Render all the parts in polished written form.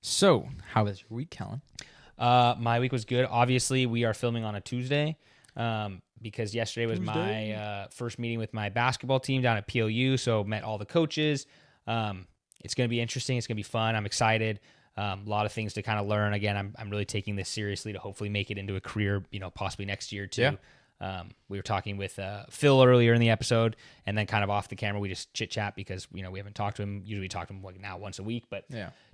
So, how was your week, Kellen? My week was good. Obviously, we are filming on a Tuesday because yesterday was my first meeting with my basketball team down at POU. So met all the coaches. It's going to be interesting. It's going to be fun. I'm excited. A lot of things to kind of learn. Again, I'm really taking this seriously to hopefully make it into a career, possibly next year too. Yeah. We were talking with Phil earlier in the episode, and then kind of off the camera, we just chit chat because we haven't talked to him. Usually, we talk to him like now once a week, but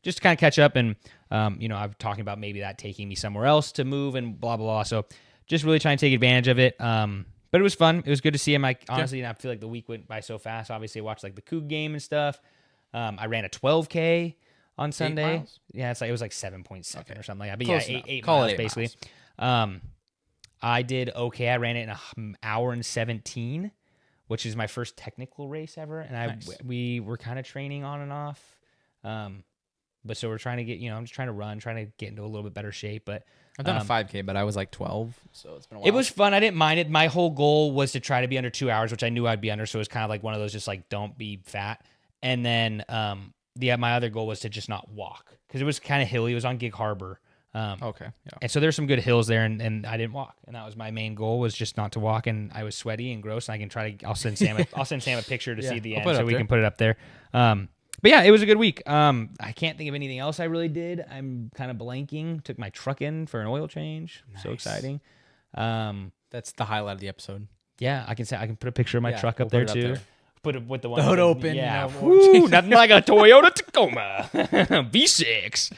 just to kind of catch up. And I'm talking about maybe that taking me somewhere else to move and blah blah blah. So just really trying to take advantage of it. But it was fun. It was good to see him. Honestly, I feel like the week went by so fast. Obviously, I watched like the Coug game and stuff. I ran a 12K on Sunday. 8 miles? Yeah, it was like 7.7 or something like that. But Close yeah, enough. eight Call miles it 8 basically. miles. I did okay. I ran it in an hour and 17, which is my first technical race ever. And we were kind of training on and off. But so we're trying to get, I'm just trying to run, trying to get into a little bit better shape. But I've done a 5K, but I was like 12, so it's been a while. it was fun. I didn't mind it. My whole goal was to try to be under 2 hours, which I knew I'd be under. So it was kind of like one of those just like, don't be fat. And then my other goal was to just not walk because it was kind of hilly. It was on Gig Harbor. Okay. Yeah. And so there's some good hills there, and I didn't walk, and that was my main goal, was just not to walk. And I was sweaty and gross. And I can try to. I'll send Sam a picture to see the end, so we can put it up there. But yeah, it was a good week. I can't think of anything else I really did. I'm kind of blanking. Took my truck in for an oil change. Nice. So exciting. That's the highlight of the episode. Yeah, I can put a picture of my truck up there too. Put it with the one hood open. Yeah, nothing like a Toyota Tacoma V6.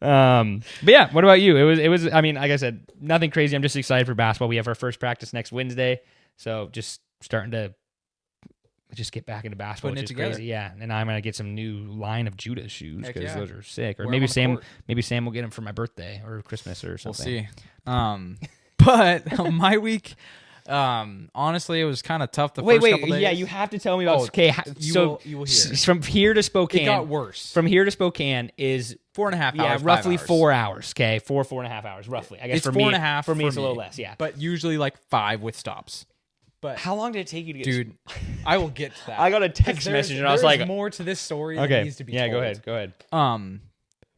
But yeah, what about you? It was. I mean, like I said, nothing crazy. I'm just excited for basketball. We have our first practice next Wednesday, so just starting to just get back into basketball, which is crazy. Yeah, and I'm gonna get some new line of Judah shoes because those are sick. Or maybe Sam will get them for my birthday or Christmas or something. We'll see. But my week. Honestly, it was kind of tough. First couple days. Yeah, you have to tell me about. Okay, you will hear. From here to Spokane, it got worse. From here to Spokane is 4.5 hours. Yeah, roughly 4 hours. Okay, 4.5 hours, roughly. I guess it's for 4.5. For me, it's a little less. Yeah, but usually like 5 with stops. But how long did it take you to get? Dude, I will get to that. I got a text message and I was like, "There's more to this story that needs to be told." Yeah, go ahead.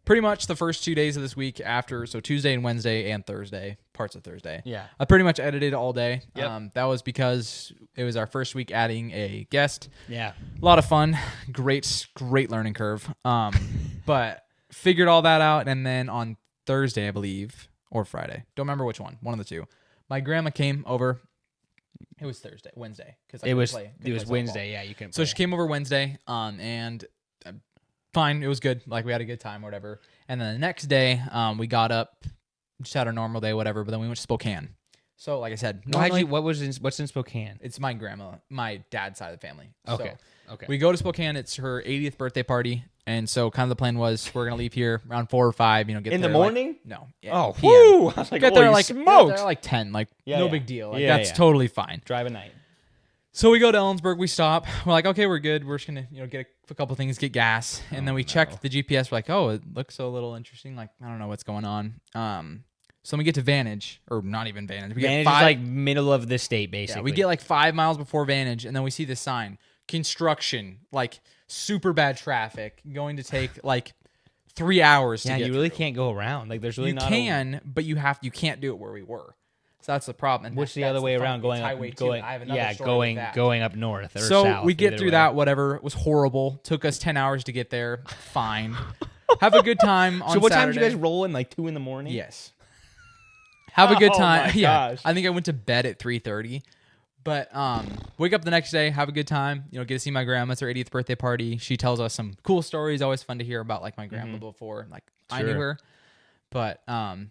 Pretty much the first 2 days of this week so Tuesday and Wednesday and Thursday, parts of Thursday. Yeah. I pretty much edited all day. Yep. That was because it was our first week adding a guest. Yeah. A lot of fun. Great learning curve. But figured all that out, and then on Thursday, I believe, or Friday, don't remember which one of the two, my grandma came over. It was Wednesday. It was Wednesday. Yeah, you couldn't play. So she came over Wednesday, and fine, it was good. Like, we had a good time, or whatever. And then the next day, we got up, just had our normal day, whatever. But then we went to Spokane. So, like I said, what's in Spokane? It's my grandma, my dad's side of the family. Okay. So we go to Spokane. It's her 80th birthday party, and so kind of the plan was we're gonna leave here around 4 or 5. Get in there the morning. No. Oh, PM. whoo! I was like, get there like smoked. Get there like 10. Like no big deal. Like that's totally fine. Drive a night. So we go to Ellensburg, we stop. We're like, okay, we're good. We're just gonna, get a couple things, get gas, and then we check the GPS. We're like, oh, it looks a little interesting. Like, I don't know what's going on. So when we get to Vantage, or not even Vantage, Vantage is like middle of the state, basically. Yeah, we get like 5 miles before Vantage, and then we see this sign: construction, like super bad traffic, going to take like 3 hours. Yeah, to get you really through. can't go around. Like, there's really but you can't do it where we were. So that's the problem. And what's the other way around? Going up north or so south. We get through that. Whatever. It was horrible. Took us 10 hours to get there. Fine. Have a good time on So what Saturday. time did you guys roll in? Like 2 a.m? Yes. Have a good time. My yeah. gosh. I think I went to bed at 3:30. But wake up the next day, have a good time. Get to see my grandma. It's her 80th birthday party. She tells us some cool stories. Always fun to hear about, like, my grandma before. Like, I knew her. But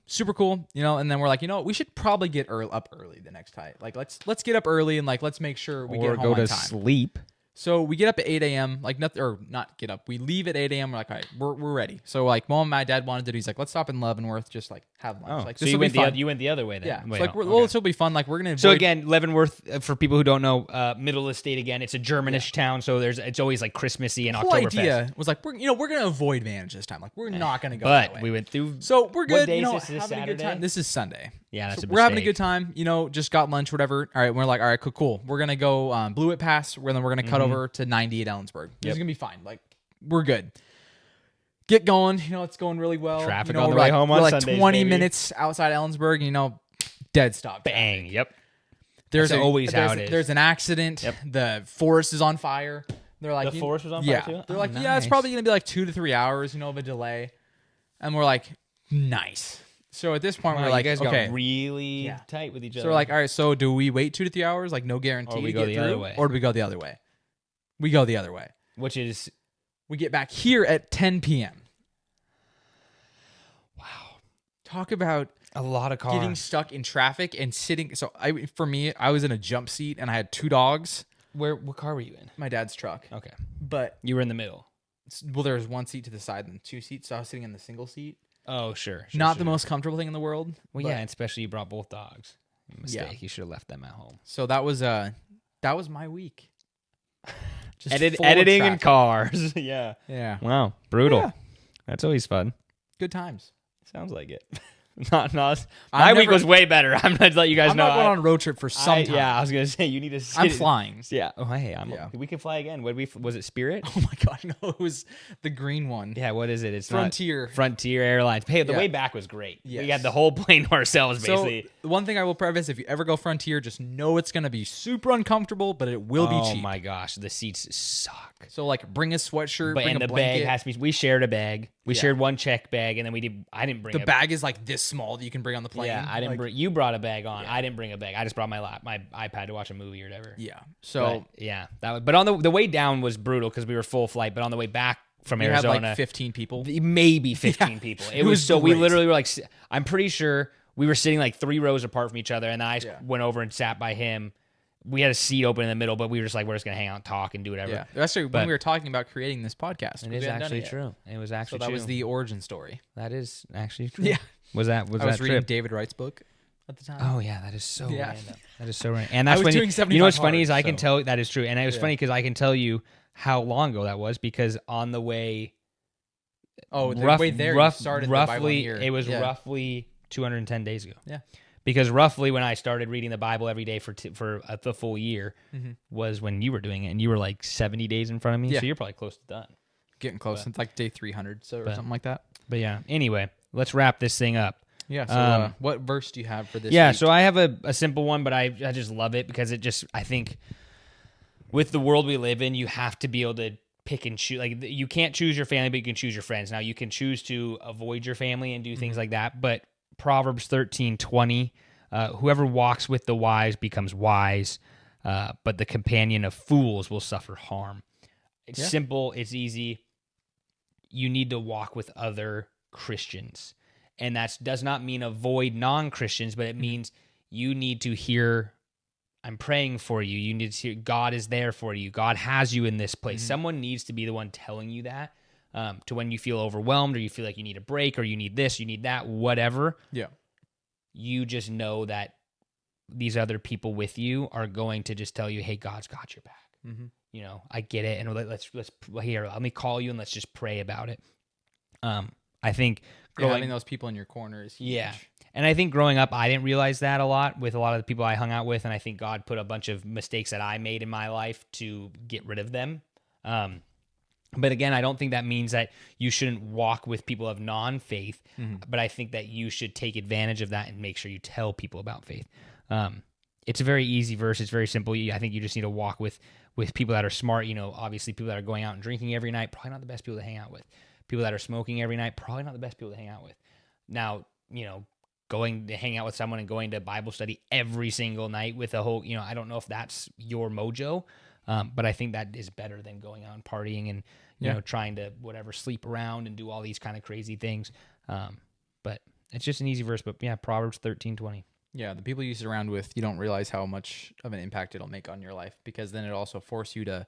super cool, and then we're like, we should probably get up early the next time. Like, let's get up early and like let's make sure we get home on time. Sleep. So we get up at 8 a.m. Like, not get up. We leave at 8 a.m. We're like, all right, we're ready. So like, Mom and my dad wanted to do. He's like, let's stop in Leavenworth, just like have lunch. Like, so you went the other way then. Yeah. Wait, so like, this will be fun. Like, we're gonna. So again, Leavenworth, for people who don't know, middle of the state again. It's a Germanish town, so it's always like Christmassy and Oktoberfest. The idea was like, we're gonna avoid Vantage this time. Like, we're not gonna go. But that way. we went through. So we're good. What day is this? Having Saturday? a good time. This is Sunday. Yeah, that's we're having a good time. Just got lunch, whatever. All right, we're like, all right, cool. We're gonna go Blewett Pass. We're gonna cut over to 90 at Ellensburg. This is gonna be fine. Like, we're good. get going. You know, it's going really well. Traffic you know, on the we're way home on we're Sundays, 20 baby. minutes outside Ellensburg. You know, dead stop. Bang. traffic. Yep. There's always how it is. There's an accident. Yep. The forest is on fire. They're like, The forest was on yeah. fire too? They're Oh, like, yeah, it's nice. probably gonna be like 2 to 3 hours, you know, of a delay. And we're like, nice. So at this point, Wow, we're like, you guys okay. got really Yeah. tight with each other. So we're like, all right. So do we wait 2 to 3 hours? Like no guarantee Or we to go get the other through, way. or do we go the other way? We go the other way. which is We get back here at 10 p.m. wow, Talk about a lot of cars. getting stuck in traffic and sitting. So for me, I was in a jump seat and I had 2 dogs. What car were you in? My dad's truck, Okay, but you were in the middle. well, there was 1 seat to the side and 2 seats. So I was sitting in the single seat. Oh, sure. Not the most comfortable thing in the world. Well, but- yeah, and especially you brought both dogs. Mistake. Yeah. You should have left them at home. So that was my week. Just full of Editing in traffic. cars. Yeah. Yeah. Wow. Brutal. Yeah. That's always fun. Good times. Sounds like it. not. My I've week never- was way better. I'm gonna let you guys I'm know. not going on a road trip for some time. Yeah, I was gonna say you need to. I'm flying. Yeah. Oh, hey, Yeah. We can fly again. Was it Spirit? Oh my god, no, it was the green one. Yeah. What is it? It's Frontier. Not Frontier Airlines. Hey, the Yeah. way back was great. We Yes. had the whole plane to ourselves, So basically. the one thing I will preface: if you ever go Frontier, just know it's gonna be super uncomfortable, but it will be cheap. Oh my gosh, the seats suck. So like, bring a sweatshirt, But bring and a the blanket. bag has to be. We shared a bag. We Yeah. shared one check bag, and then I didn't bring the bag is like this small that you can bring on the plane. Yeah, I didn't Like, bring. You brought a bag on. I didn't bring a bag. I just brought my iPad to watch a movie or whatever. Yeah. So But, yeah, that was. But on the way down was brutal because we were full flight. But on the way back from we had Arizona, like 15 people. maybe 15 Yeah. people. It It was was so we great. literally were like, I'm pretty sure we were sitting like 3 rows apart from each other, and then I Yeah. went over and sat by him. We had a seat open in the middle, but we were just like, we're just gonna hang out and talk and do whatever. Yeah. Actually, when But- we were talking about creating this podcast, It we is hadn't done actually it yet. true. It was So actually that true. was the origin story. That is actually true. Yeah. Was I was that reading trip? David Wright's book at the time. Oh yeah, that is so Yeah. random. That is so random. And that's was when doing you know 75 what's funny is hard, I can so- tell that is true, and it was Yeah. funny because I can tell you how long ago that was because on the way, Oh, the way there you started the Bible in a roughly year. it was Yeah. roughly 210 days ago. Yeah. Because roughly when I started reading the Bible every day for the full year Mhm. was when you were doing it, and you were like 70 days in front of me, Yeah. so you're probably close to done. Getting close. It's like day 300, so or But- something like that. But yeah, anyway, let's wrap this thing up. Yeah. So, Um, what verse do you have for this? Yeah, week? so I have a simple one, but I just love it because it just, I think with the world we live in, you have to be able to pick and choose. Like, you can't choose your family, but you can choose your friends. Now, you can choose to avoid your family and do things like that, but Proverbs 13:20, whoever walks with the wise becomes wise, but the companion of fools will suffer harm. It's Yeah. simple, it's easy. You need to walk with other Christians. And that does not mean avoid non-Christians, but it means you need to hear, I'm praying for you. You need to hear, God is there for you. God has you in this place. Someone needs to be the one telling you that to when you feel overwhelmed or you feel like you need a break or you need this, you need that, whatever. Yeah. You just know that these other people with you are going to just tell you, hey, God's got your back. Mhm. You know, I get it. And let's here, let me call you and let's just pray about it. I think Having those people in your corner is huge. yeah. And I think growing up, I didn't realize that a lot with a lot of the people I hung out with. And I think God put a bunch of mistakes that I made in my life to get rid of them. But again, I don't think that means that you shouldn't walk with people of non-faith. But I think that you should take advantage of that and make sure you tell people about faith. It's a very easy verse. It's very simple. I think you just need to walk with people that are smart. You know, obviously people that are going out and drinking every night, probably not the best people to hang out with. People that are smoking every night, probably not the best people to hang out with. Now, you know, going to hang out with someone and going to Bible study every single night with a whole, you know, I don't know if that's your mojo, but I think that is better than going out and partying and, you know, trying to whatever, sleep around and do all these kind of crazy things. But it's just an easy verse. But yeah, Proverbs 13:20. Yeah, the people you surround with, you don't realize how much of an impact it'll make on your life because then it also force you to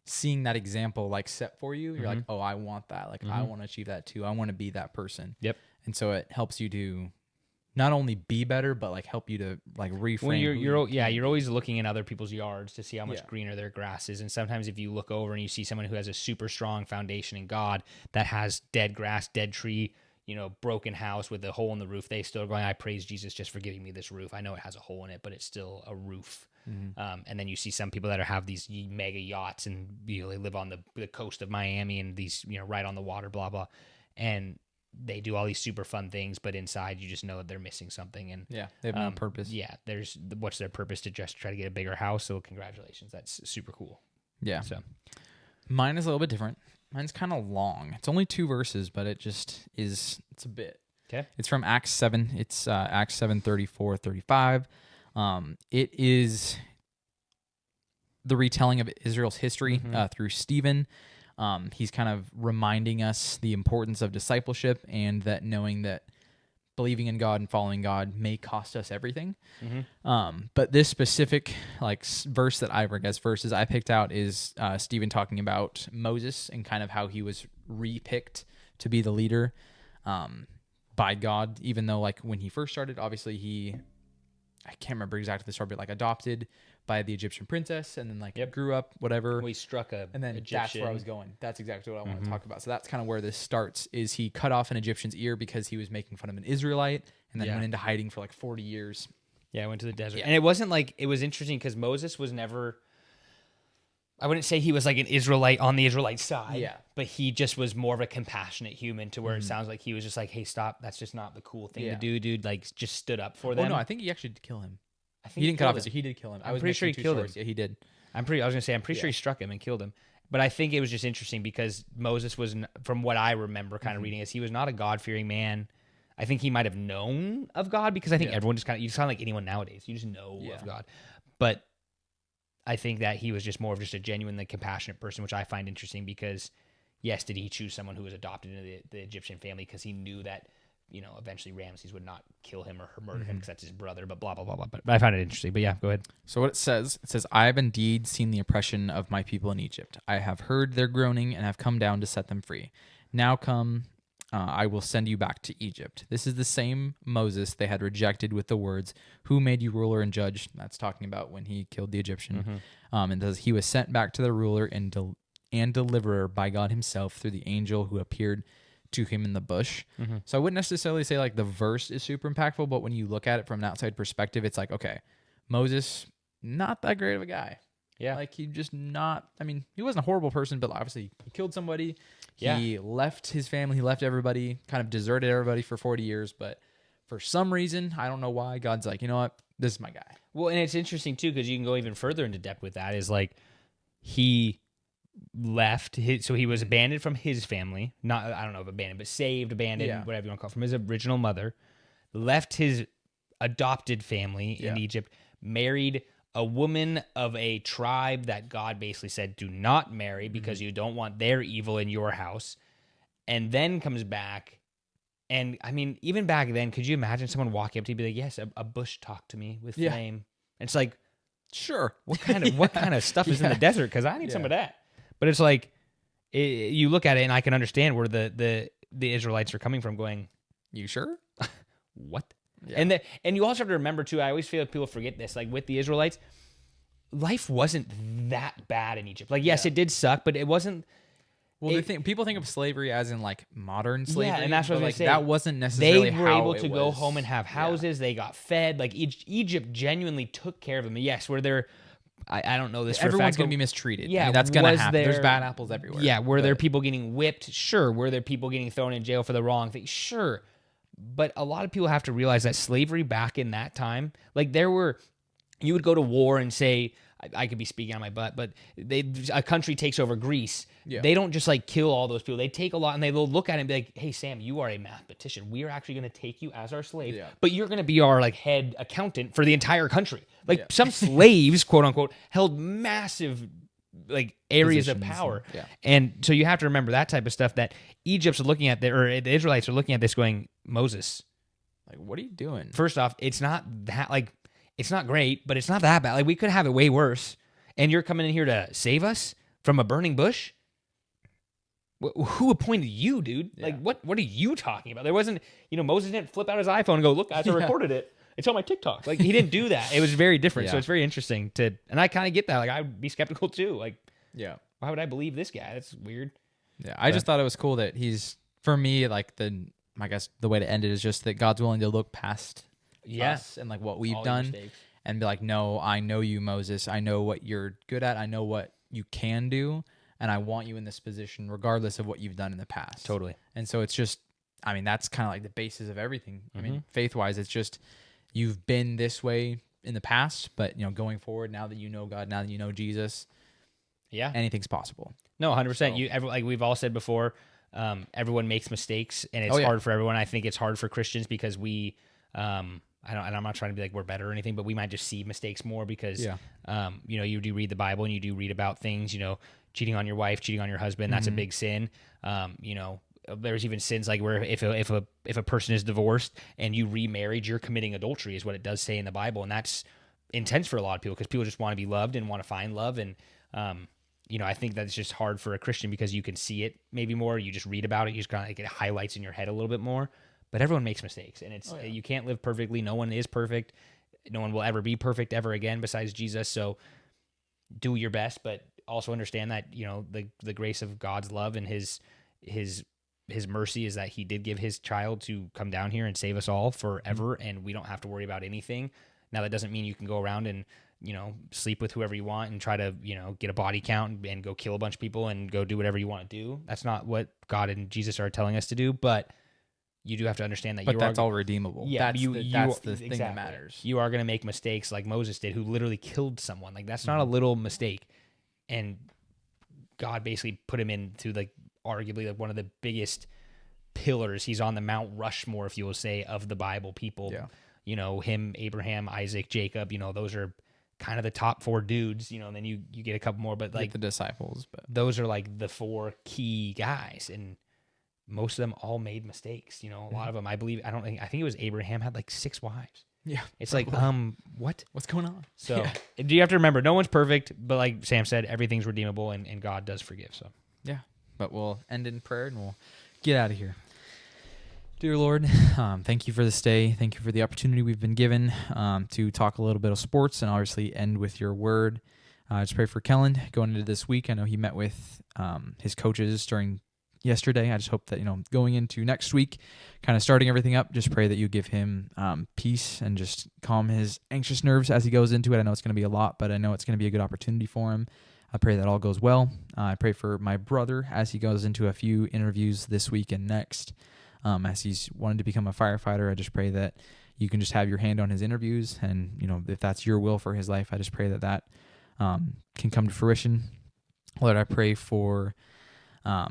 seeing that example like set for you. You're like, oh, I want that. Like, I want to achieve that too. I want to be that person. Yep. And so it helps you to not only be better, but like help you to like reframe. Well, who you you're always looking in other people's yards to see how much Yeah. greener their grass is. And sometimes if you look over and you see someone who has a super strong foundation in God that has dead grass, dead tree, you know, broken house with a hole in the roof, they still are going, I praise Jesus just for giving me this roof. I know it has a hole in it, but it's still a roof. And then you see some people that have these mega yachts and they live on the coast of Miami and these, right on the water, blah, blah. And they do all these super fun things, but inside you just know that they're missing something. And Yeah, they have no purpose. Yeah, what's their purpose to just try to get a bigger house? So congratulations, that's super cool. Yeah. So mine is a little bit different. Mine's kind of long. It's only 2 verses, but it just is. It's a bit. Okay. It's from Acts 7. It's Acts 7, 34, 35. It is the retelling of Israel's history through Stephen. He's kind of reminding us the importance of discipleship and that knowing that believing in God and following God may cost us everything. But this specific verse that verses I picked out is Stephen talking about Moses and kind of how he was repicked to be the leader by God, even though when he first started, obviously I can't remember exactly the story, but adopted by the Egyptian princess and then grew up, whatever. We struck and then Egyptian. That's where I was going. That's exactly what I want to talk about. So that's kind of where this starts, is he cut off an Egyptian's ear because he was making fun of an Israelite and then went into hiding for 40 years. Yeah, went to the desert. And it wasn't it was interesting because Moses was never, I wouldn't say he was an Israelite on the Israelite side, but he just was more of a compassionate human to where it sounds like he was just hey, stop. That's just not the cool thing to do, dude. Just stood up for them. Oh, no, I think he actually did kill him. I think he didn't cut off his ear. He did kill him. I'm pretty sure he killed him. Yeah, he did. I was going to say, I'm pretty sure he struck him and killed him. But I think it was just interesting because Moses was, from what I remember kind of reading, is he was not a God-fearing man. I think he might have known of God because I think everyone just you sound like anyone nowadays. You just know of God. But I think that he was just more of just a genuinely compassionate person, which I find interesting because, yes, did he choose someone who was adopted into the Egyptian family because he knew that, eventually Ramses would not kill him or murder him because that's his brother, but blah, blah, blah, blah. But I find it interesting. But yeah, go ahead. So what it says, I have indeed seen the oppression of my people in Egypt. I have heard their groaning and have come down to set them free. Now come, I will send you back to Egypt. This is the same Moses they had rejected with the words, who made you ruler and judge? That's talking about when he killed the Egyptian. And he was sent back to the ruler and deliverer by God himself through the angel who appeared to him in the bush. So I wouldn't necessarily say the verse is super impactful, but when you look at it from an outside perspective, it's okay, Moses, not that great of a guy. Yeah. He just not, he wasn't a horrible person, but obviously he killed somebody. Yeah. He left his family, he left everybody, kind of deserted everybody for 40 years. But for some reason, I don't know why, God's you know what? This is my guy. Well, and it's interesting too, because you can go even further into depth with that, is he left so he was abandoned from his family, not, I don't know if abandoned, but saved, abandoned, whatever you want to call it, from his original mother, left his adopted family in Egypt, married a woman of a tribe that God basically said, do not marry because you don't want their evil in your house, and then comes back. And even back then, could you imagine someone walking up to you and be like, yes, a bush talked to me with flame? And it's sure, what kind of stuff is in the desert? Because I need some of that. But it's you look at it, and I can understand where the Israelites are coming from, going, "You sure? What?" Yeah. And you also have to remember too. I always feel like people forget this. With the Israelites, life wasn't that bad in Egypt. Yes, it did suck, but it wasn't. Well, people think of slavery as in modern slavery. Yeah, and that's what I was saying. That wasn't necessarily how they were able to go home and have houses. They got fed. Egypt genuinely took care of them. Yes, where they're. I don't know this. Everyone's going to be mistreated. Yeah, that's going to happen. There's bad apples everywhere. Yeah, were there people getting whipped? Sure. Were there people getting thrown in jail for the wrong thing? Sure. But a lot of people have to realize that slavery back in that time, you would go to war and say, I could be speaking on my butt, but a country takes over Greece. Yeah. They don't just kill all those people. They take a lot and they'll look at it and be like, hey, Sam, you are a mathematician. We are actually going to take you as our slave, but you're going to be our head accountant for the entire country. Some slaves, quote unquote, held massive areas of power. And so you have to remember that type of stuff that Egypt's looking at or the Israelites are looking at this going, Moses, what are you doing? First off, it's not that it's not great, but it's not that bad. We could have it way worse. And you're coming in here to save us from a burning bush? Who appointed you, dude? Yeah. What are you talking about? There wasn't, Moses didn't flip out his iPhone and go, look, guys, I recorded it. It's on my TikTok. He didn't do that. It was very different. So it's very interesting and I kind of get that. I'd be skeptical too. Why would I believe this guy? That's weird. Yeah. I just thought it was cool that he's, for me, I guess the way to end it is just that God's willing to look past us and what we've done and be like, no, I know you, Moses. I know what you're good at. I know what you can do. And I want you in this position regardless of what you've done in the past. Totally. And so it's just, I mean, that's kind of like the basis of everything. I mean, faith-wise, it's just you've been this way in the past, but, going forward, now that you know God, now that you know Jesus, anything's possible. No, 100%. Like we've all said before, everyone makes mistakes, and it's hard for everyone. I think it's hard for Christians because we, and I'm not trying to be like we're better or anything, but we might just see mistakes more because, you do read the Bible and you do read about things, cheating on your wife, cheating on your husband. That's a big sin. There's even sins like where if a person is divorced and you remarried, you're committing adultery is what it does say in the Bible. And that's intense for a lot of people because people just want to be loved and want to find love. And, I think that's just hard for a Christian because you can see it maybe more. You just read about it. You just kind of like it highlights in your head a little bit more, but everyone makes mistakes and you can't live perfectly. No one is perfect. No one will ever be perfect ever again besides Jesus. So do your best, but also understand that, the grace of God's love and his mercy is that he did give his child to come down here and save us all forever. And we don't have to worry about anything. Now that doesn't mean you can go around and, sleep with whoever you want and try to, get a body count and go kill a bunch of people and go do whatever you want to do. That's not what God and Jesus are telling us to do, but you do have to understand that that's all redeemable. Yeah, that's the thing that matters. You are going to make mistakes like Moses did, who literally killed someone. Like that's not a little mistake. And God basically put him into like arguably like one of the biggest pillars. He's on the Mount Rushmore, if you will say, of the Bible people. Yeah. Him, Abraham, Isaac, Jacob, those are kind of the top 4 dudes, and then you get a couple more, but like the disciples, but those are like the 4 key guys. And most of them all made mistakes. A lot of them, I think it was Abraham had like 6 wives. Yeah. It's like, what's going on? So do you have to remember, no one's perfect, but like Sam said, everything's redeemable and God does forgive. So yeah, but we'll end in prayer and we'll get out of here. Dear Lord, thank you for this day. Thank you for the opportunity we've been given to talk a little bit of sports and obviously end with your word. I just pray for Kellen going into this week. I know he met with his coaches during yesterday. I just hope that, going into next week, kind of starting everything up, just pray that you give him peace and just calm his anxious nerves as he goes into it. I know it's going to be a lot, but I know it's going to be a good opportunity for him. I pray that all goes well. I pray for my brother as he goes into a few interviews this week and next. As he's wanted to become a firefighter, I just pray that you can just have your hand on his interviews. And, if that's your will for his life, I just pray that can come to fruition. Lord, I pray for, I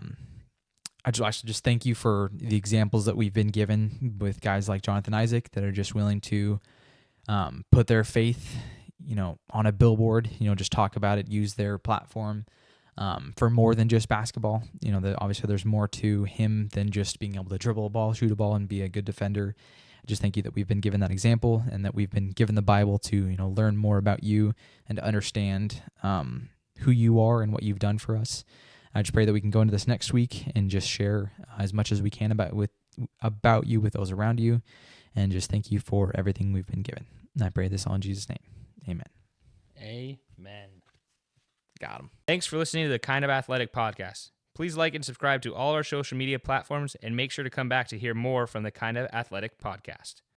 should just thank you for the examples that we've been given with guys like Jonathan Isaac that are just willing to put their faith, on a billboard, just talk about it, use their platform for more than just basketball. Obviously there's more to him than just being able to dribble a ball, shoot a ball, and be a good defender. I just thank you that we've been given that example and that we've been given the Bible to, learn more about you and to understand who you are and what you've done for us. I just pray that we can go into this next week and just share as much as we can about you with those around you, and just thank you for everything we've been given. And I pray this all in Jesus' name. Amen. Amen. Got him. Thanks for listening to the Kind of Athletic podcast. Please like and subscribe to all our social media platforms and make sure to come back to hear more from the Kind of Athletic podcast.